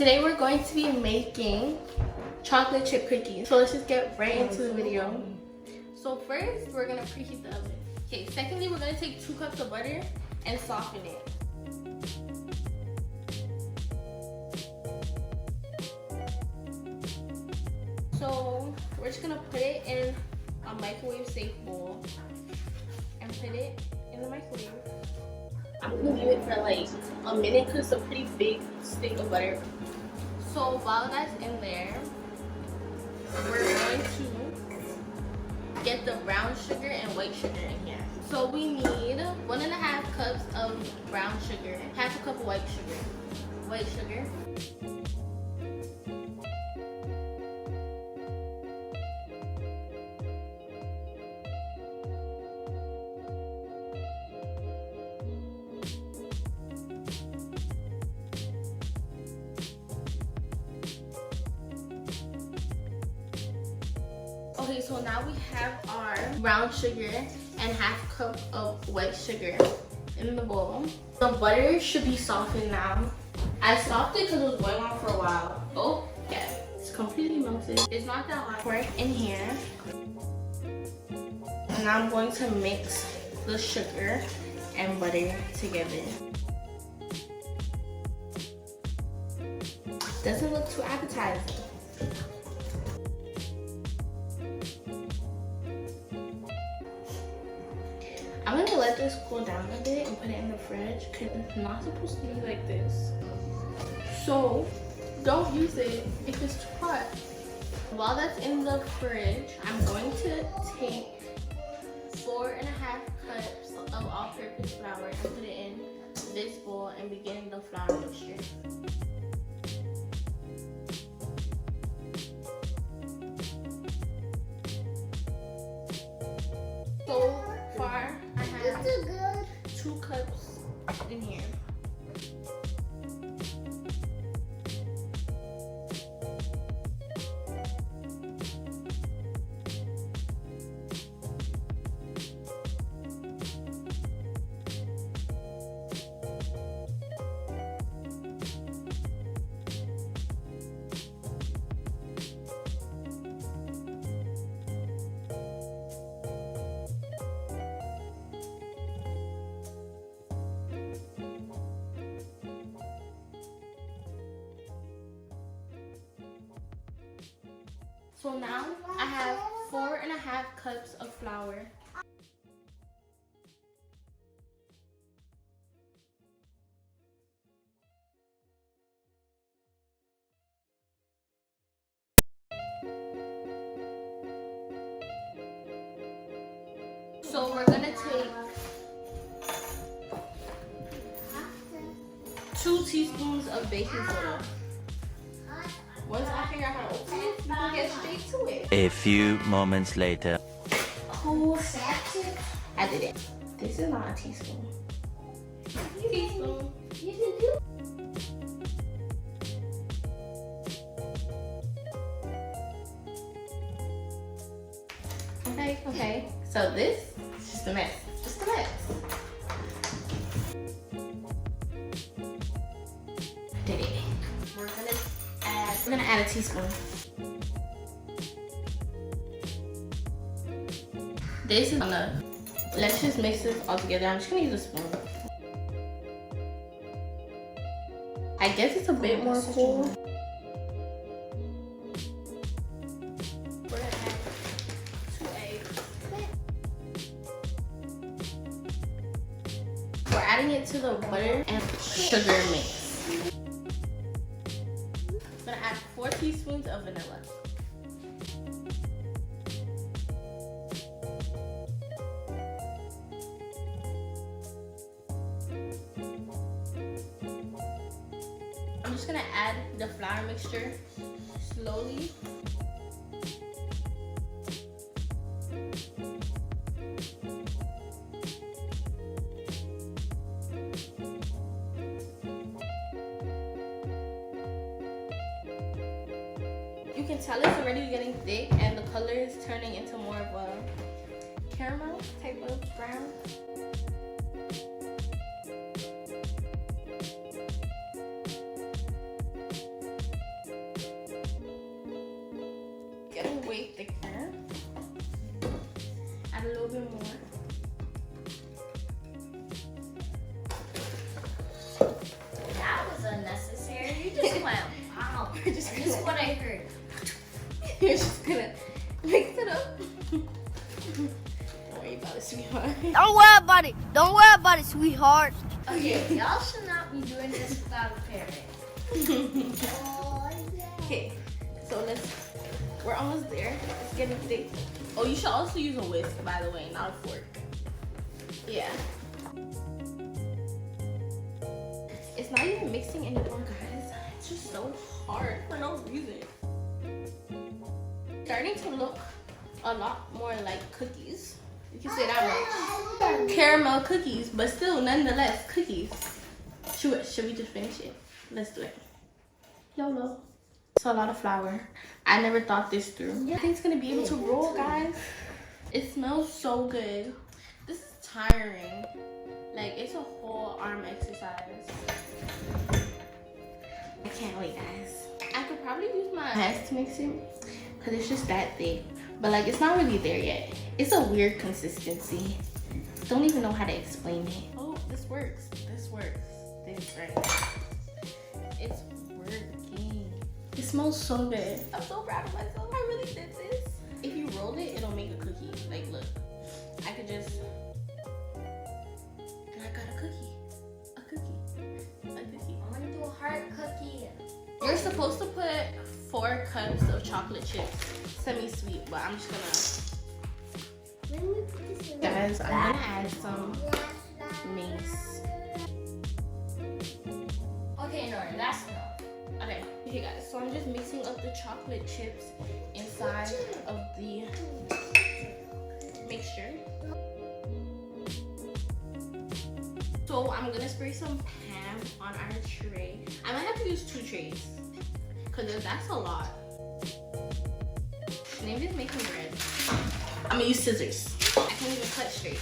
Today we're going to be making chocolate chip cookies. So let's just get right into the video. So first, we're gonna preheat the oven. Okay, secondly, we're gonna take 2 cups of butter and soften it. So we're just gonna put it in a microwave safe bowl and put it in the microwave. I'm gonna leave it for like a minute because it's a pretty big stick of butter. So while that's in there, we're going to get the brown sugar and white sugar in here. So we need 1.5 cups of brown sugar, half a cup of white sugar. White sugar. Okay, so now we have our brown sugar and half cup of white sugar in the bowl. The butter should be softened now. I softened it because it was going on for a while. Oh, yeah, it's completely melted. It's not that hot. Pour it in here. And now I'm going to mix the sugar and butter together. Doesn't look too appetizing. I'm gonna let this cool down a bit and put it in the fridge because it's not supposed to be like this. So don't use it if it's too hot. While that's in the fridge, I'm going to take 4.5 cups of all-purpose flour and put it in this bowl and begin the flour mixture. So far, I have 2 cups in here. So now I have 4.5 cups of flour. So we're gonna take 2 teaspoons of baking soda. Once I figure out how to open it, we can get straight to it. A few moments later. Who I did it. This is not a teaspoon. Teaspoon. You can do. Okay. So this is just a mess. Just a mess. Did it. We're gonna add a teaspoon. This is enough. Let's just mix this all together. I'm just gonna use a spoon. I guess it's a bit more full. We're gonna add 2 eggs. We're adding it to the butter and sugar mix. 4 teaspoons of vanilla. I'm just gonna add the flour mixture slowly. You can tell it's already getting thick and the color is turning into more of a caramel type of. brown. way thicker. Add a little bit more. That was unnecessary. You just went, wow. This is what I heard. You're just gonna mix it up. Don't worry about it, sweetheart. Don't worry about it. Don't worry about it, sweetheart. Okay, y'all should not be doing this without a parent. Okay, so we're almost there. It's getting thick. Oh, you should also use a whisk, by the way, not a fork. Yeah. It's not even mixing anymore, guys. It's just so hard for no reason. Starting to look a lot more like cookies. You can say that much. Caramel cookies, but still nonetheless cookies. Should we just finish it? Let's do it. YOLO. It's a lot of flour. I never thought this through. I think it's gonna be able to roll, guys. It smells so good. This is tiring. Like, it's a whole arm exercise. I can't wait, guys. I could probably use my hands to mix it because it's just that thick. But like, it's not really there yet. It's a weird consistency. Don't even know how to explain it. Oh, this works. This works. This right. It's working. It smells so good. I'm so proud of myself. I really did this. If you rolled it, it'll make a cookie. Like, look. I could just... And I got a cookie. A cookie. A cookie. I'm gonna do a heart cookie. You're supposed to put 4 cups of chocolate chips. Semi-sweet, but I'm just gonna... Guys, I'm gonna add some mace. Okay, no, that's enough. Okay guys, so I'm just mixing up the chocolate chips inside of the mixture. So I'm gonna spray some Pam on our tray. I might have to use 2 trays because that's a lot. Maybe just making bread. I'm gonna use scissors. I can't even cut straight.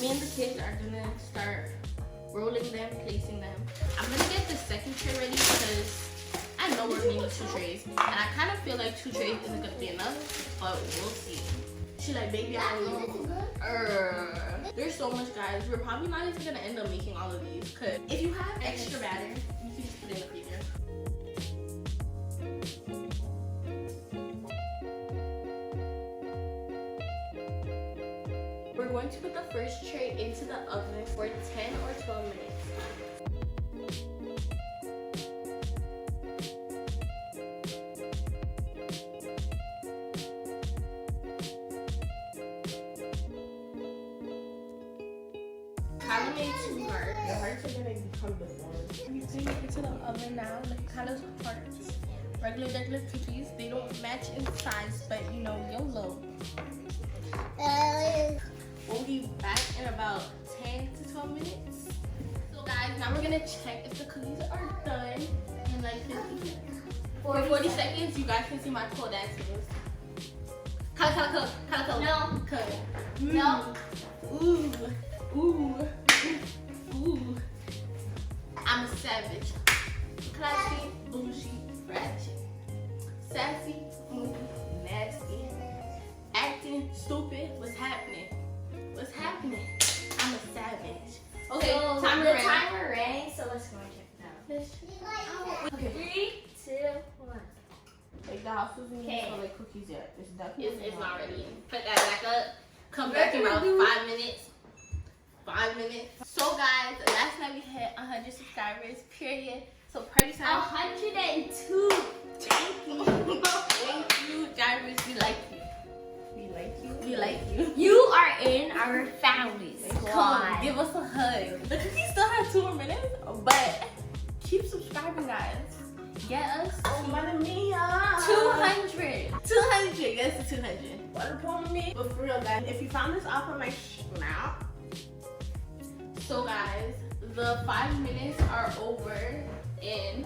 Me and the kids are gonna start rolling them, placing them. I'm gonna get the second tray ready because I know we're gonna need 2 trays. And I kind of feel like 2 trays isn't gonna be enough, but we'll see. She like, baby, I don't know. There's so much, guys. We're probably not even gonna end up making all of these because if you have extra batter, you can just put it in the freezer. We're going to put the first tray into the oven for 10 or 12 minutes. Kind of made too hard. The hearts are gonna become deformed. We're putting it into the oven now, like kind of hearts. Regular cookies, they don't match in size, but you know, YOLO. We'll be back in about 10 to 12 minutes. So guys, now we're gonna check if the cookies are done in like 50 seconds. For 40 seconds, you guys can see my cold ass nails. Cut. No. Cut. No. Ooh. I'm a savage. Classy, bougie, ratchet. Sassy, moody, nasty. Acting stupid. What's happening? I'm a savage. Okay, So timer the ran. timer rang, so let's go and check it out. Okay. 3, 2, 1. Like the house isn't even Okay. smell like cookies yet. It's definitely It's not ready. Put that back up. Come back in around 5 minutes. 5 minutes. So guys, last night we hit 100 subscribers, period. So party time. 102. Thank you. Thank you, drivers. We like you. We like you. You are in our family Come squad. on, give us a hug. The cookies still have 2 more minutes, but keep subscribing, guys. Get us Oh, Mama Mia. 200. 200. Get us to 200. Water pour me. But for real, guys, if you found this off of my snap. So guys, the 5 minutes are over in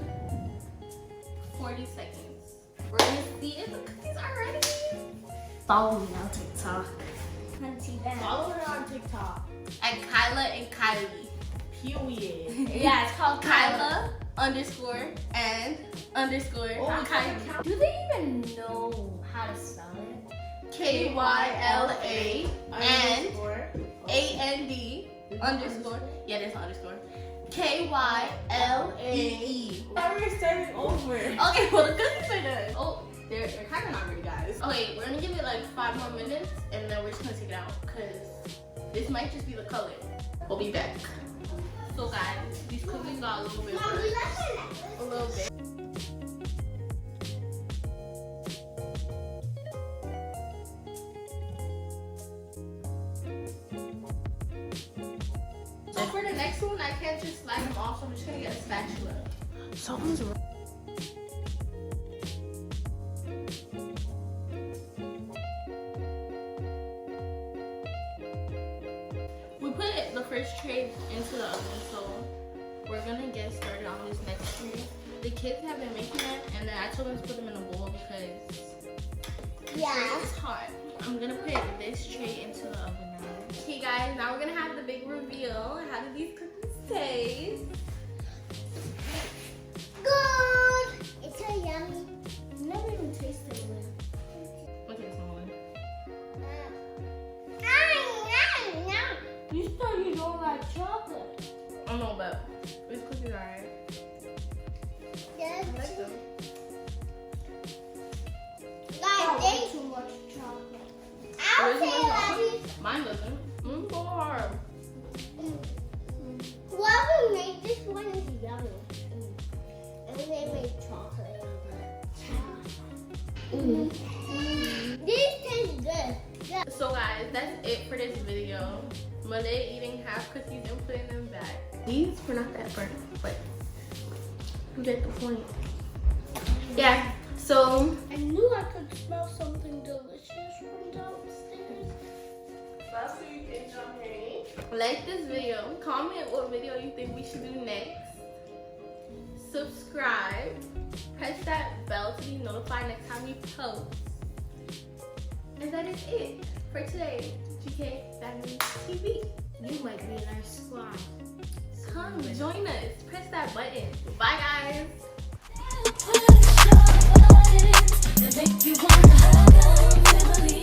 40 seconds. We're gonna see if the cookies are ready. Follow me on TikTok. Follow her on TikTok at Kyla and Kylie. Period. Yeah, it's called Kyla underscore and underscore. Oh, do they even know how to spell it? KYLA and AND underscore. Yeah, there's an underscore. KYLAE. Why are we starting over? Okay, well the cookies are done. Oh, they're kind of not ready, guys. Okay, we're gonna give it like 5 more minutes and then we're just gonna take it out because this might just be the color. We'll be back. So guys, these cookies got a little bit burnt. A little bit. So for the next one, I can't just slide them off, so I'm just gonna get a spatula. Something's wrong. We put the first tray into the oven, so we're gonna get started on this next tray. The kids have been making it, and then I told them to put them in a bowl because it's hot. I'm gonna put this tray into the oven now. Okay guys, now we're gonna have the big reveal. How do these cookies taste? Good. It's so yummy. Never even tasted it. Okay, it's one. You said you don't like chocolate. I know, but these cookies are alright. I like them. Guys, Too much chocolate. I'll Yours say is Latty. Mine doesn't. So hard. Whoever made this one is yummy. And they made chocolate on it. This tastes good. So guys, that's it for this video. Malay eating half cookies and putting them back. These were not that burnt, but you get the point. Yeah, so I knew I could smell something delicious from downstairs. That's what you can jump in. like this video, comment what video you think we should do next, subscribe, press that bell to be notified next time we post, and that is it for today. GK Family TV. You might be in our squad. Come join us. Press that button. Bye guys. That make you wanna hug a family,